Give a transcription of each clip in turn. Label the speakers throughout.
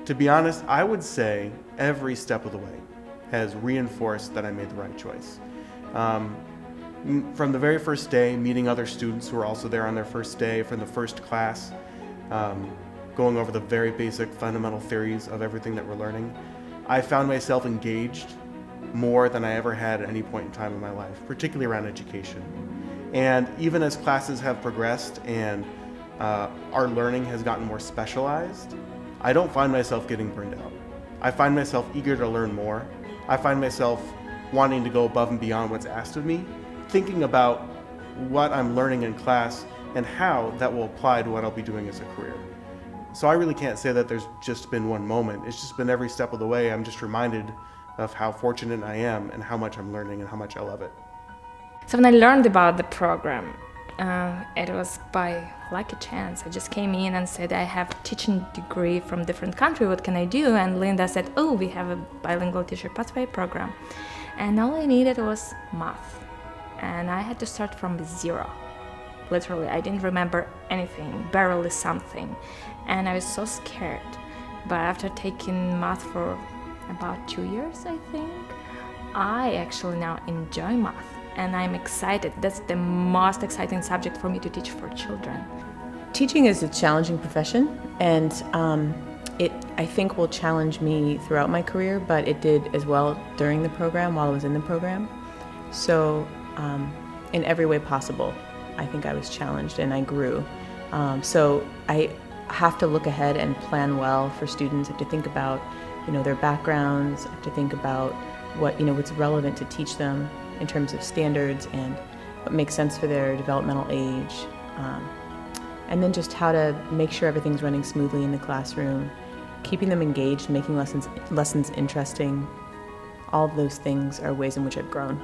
Speaker 1: To be honest, I would say every step of the way has reinforced that I made the right choice. From the very first day, meeting other students who are also there on their first day from the first class, going over the very basic fundamental theories of everything that we're learning, I found myself engaged more than I ever had at any point in time in my life, particularly around education. And even as classes have progressed and our learning has gotten more specialized, I don't find myself getting burned out. I find myself eager to learn more. I find myself wanting to go above and beyond what's asked of me, thinking about what I'm learning in class and how that will apply to what I'll be doing as a career. So I really can't say that there's just been one moment. It's just been every step of the way. I'm just reminded of how fortunate I am and how much I'm learning and how much I love it.
Speaker 2: So when I learned about the program, it was by lucky chance. I just came in and said, I have a teaching degree from different country, what can I do? And Linda said, oh, we have a bilingual teacher pathway program. And all I needed was math. And I had to start from zero. Literally, I didn't remember anything, barely something. And I was so scared. But after taking math for about 2 years, I think, I actually now enjoy math. And I'm excited. That's the most exciting subject for me to teach for children.
Speaker 3: Teaching is a challenging profession, and it, I think, will challenge me throughout my career, but it did as well during the program, while I was in the program. So in every way possible, I think I was challenged and I grew. So I have to look ahead and plan well for students. I have to think about, their backgrounds. I have to think about what's relevant to teach them in terms of standards and what makes sense for their developmental age. And then just how to make sure everything's running smoothly in the classroom, keeping them engaged, making lessons interesting. All of those things are ways in which I've grown.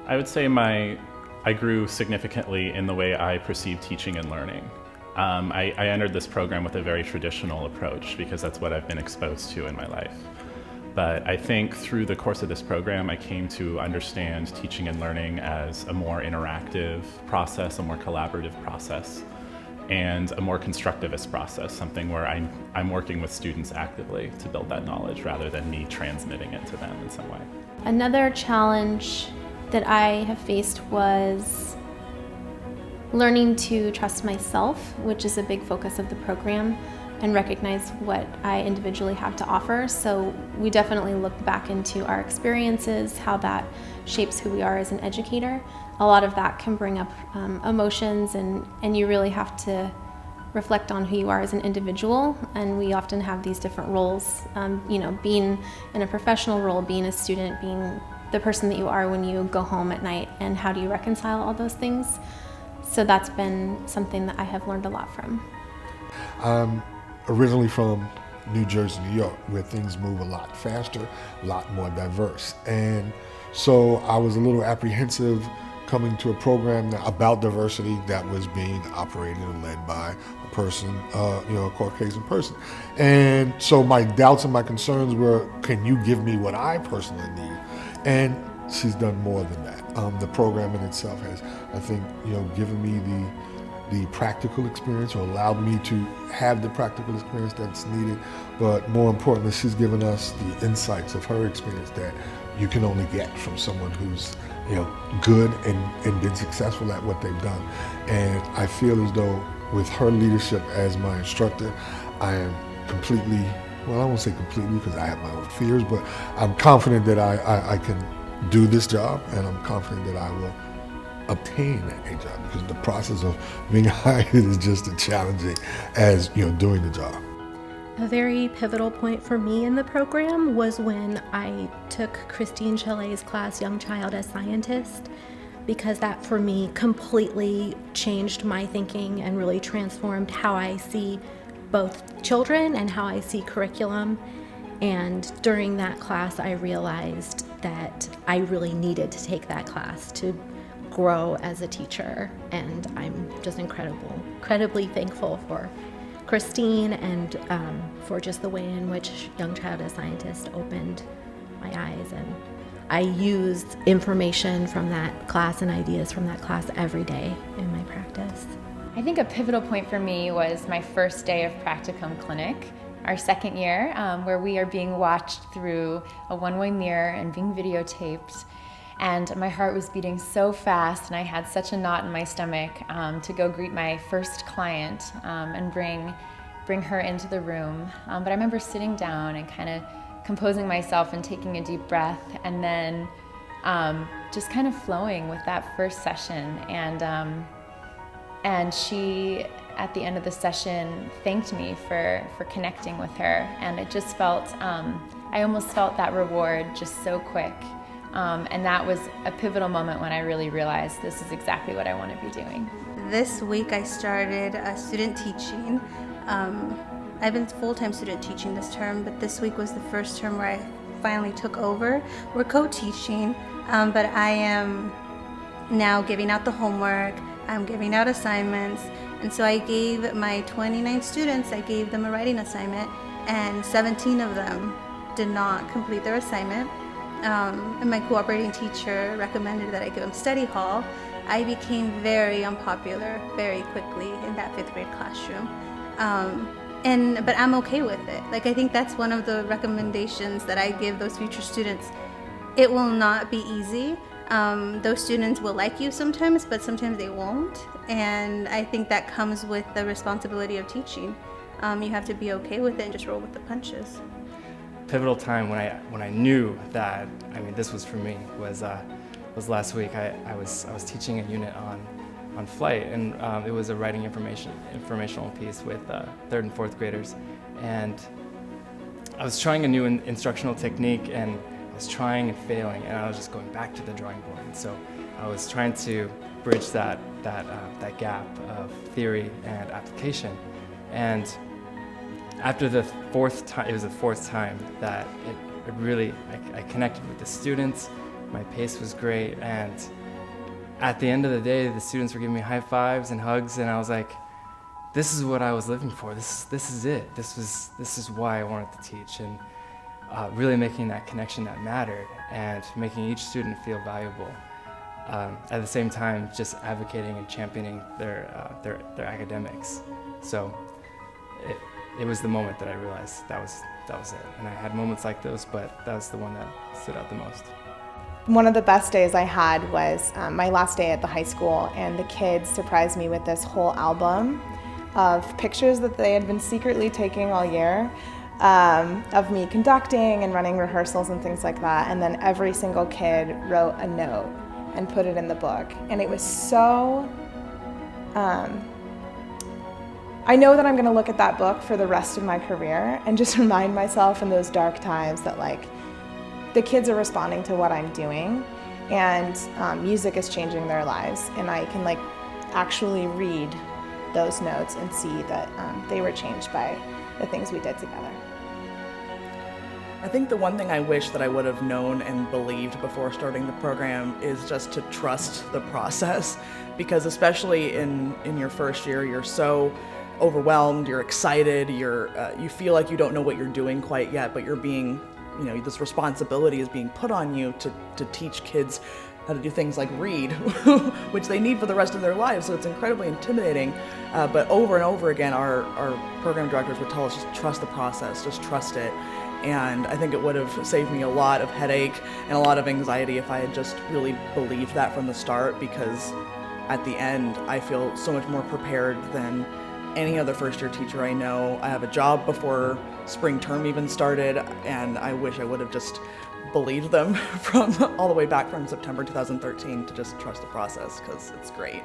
Speaker 4: I would say I grew significantly in the way I perceive teaching and learning. I entered this program with a very traditional approach because that's what I've been exposed to in my life. But I think through the course of this program, I came to understand teaching and learning as a more interactive process, a more collaborative process, and a more constructivist process, something where I'm working with students actively to build that knowledge rather than me transmitting it to them in some way.
Speaker 5: Another challenge that I have faced was learning to trust myself, which is a big focus of the program, and recognize what I individually have to offer. So we definitely look back into our experiences, how that shapes who we are as an educator. A lot of that can bring up emotions, and you really have to reflect on who you are as an individual. And we often have these different roles, being in a professional role, being a student, being the person that you are when you go home at night, and how do you reconcile all those things. So that's been something that I have learned a lot from.
Speaker 6: Originally from New Jersey, New York, where things move a lot faster, a lot more diverse. And so I was a little apprehensive coming to a program about diversity that was being operated and led by a person, a Caucasian person. And so my doubts and my concerns were, can you give me what I personally need? And she's done more than that. The program in itself has, I think, given me the practical experience, or allowed me to have the practical experience that's needed. But more importantly, she's given us the insights of her experience that you can only get from someone who's good and been successful at what they've done. And I feel as though with her leadership as my instructor, I am completely, well, I won't say completely because I have my own fears, but I'm confident that I can do this job, and I'm confident that I will obtain a job, because the process of being hired is just as challenging as doing the job.
Speaker 7: A very pivotal point for me in the program was when I took Christine Chalet's class, Young Child as Scientist, because that for me completely changed my thinking and really transformed how I see both children and how I see curriculum. And during that class, I realized that I really needed to take that class to grow as a teacher, and I'm just incredibly thankful for Christine and for just the way in which Young Child as Scientist opened my eyes. And I used information from that class and ideas from that class every day in my practice.
Speaker 8: I think a pivotal point for me was my first day of practicum clinic. our second year, where we are being watched through a one-way mirror and being videotaped. And my heart was beating so fast, and I had such a knot in my stomach to go greet my first client and bring her into the room. But I remember sitting down and kind of composing myself and taking a deep breath, and then just kind of flowing with that first session. And she, at the end of the session, thanked me for connecting with her. And it just felt, I almost felt that reward just so quick. And that was a pivotal moment when I really realized this is exactly what I want to be doing.
Speaker 9: This week I started student teaching. I've been full-time student teaching this term, but this week was the first term where I finally took over. We're co-teaching, but I am now giving out the homework, I'm giving out assignments, and so I gave my 29 students, I gave them a writing assignment, and 17 of them did not complete their assignment. And my cooperating teacher recommended that I give them study hall. I became very unpopular very quickly in that 5th grade classroom. But I'm okay with it. Like, I think that's one of the recommendations that I give those future students. It will not be easy. Those students will like you sometimes, but sometimes they won't. And I think that comes with the responsibility of teaching. You have to be okay with it and just roll with the punches.
Speaker 10: Pivotal time when I knew that, I mean, this was for me was last week. I was teaching a unit on flight, and it was a writing informational piece with 3rd and 4th graders, and I was trying a new instructional technique, and I was trying and failing, and I was just going back to the drawing board. And so I was trying to bridge that gap of theory and application, and after the 4th time, it was the 4th time that it really, I connected with the students, my pace was great, and at the end of the day, the students were giving me high fives and hugs, and I was like, this is what I was living for, this is it, this is why I wanted to teach, and really making that connection that mattered, and making each student feel valuable. At the same time, just advocating and championing their academics. So it was the moment that I realized that was it. And I had moments like those, but that was the one that stood out the most.
Speaker 11: One of the best days I had was my last day at the high school, and the kids surprised me with this whole album of pictures that they had been secretly taking all year of me conducting and running rehearsals and things like that. And then every single kid wrote a note and put it in the book. And it was so, I know that I'm gonna look at that book for the rest of my career and just remind myself in those dark times that, like, the kids are responding to what I'm doing, and music is changing their lives, and I can, like, actually read those notes and see that they were changed by the things we did together.
Speaker 12: I think the one thing I wish that I would have known and believed before starting the program is just to trust the process, because especially in your first year, you're so overwhelmed, you're excited, you feel like you don't know what you're doing quite yet, but you're being, this responsibility is being put on you to teach kids how to do things like read, which they need for the rest of their lives, so it's incredibly intimidating. But over and over again, our program directors would tell us, just trust the process, just trust it. And I think it would have saved me a lot of headache and a lot of anxiety if I had just really believed that from the start, because at the end, I feel so much more prepared than any other first-year teacher I know. I have a job before spring term even started, and I wish I would have just believed them from all the way back from September 2013 to just trust the process, because it's great.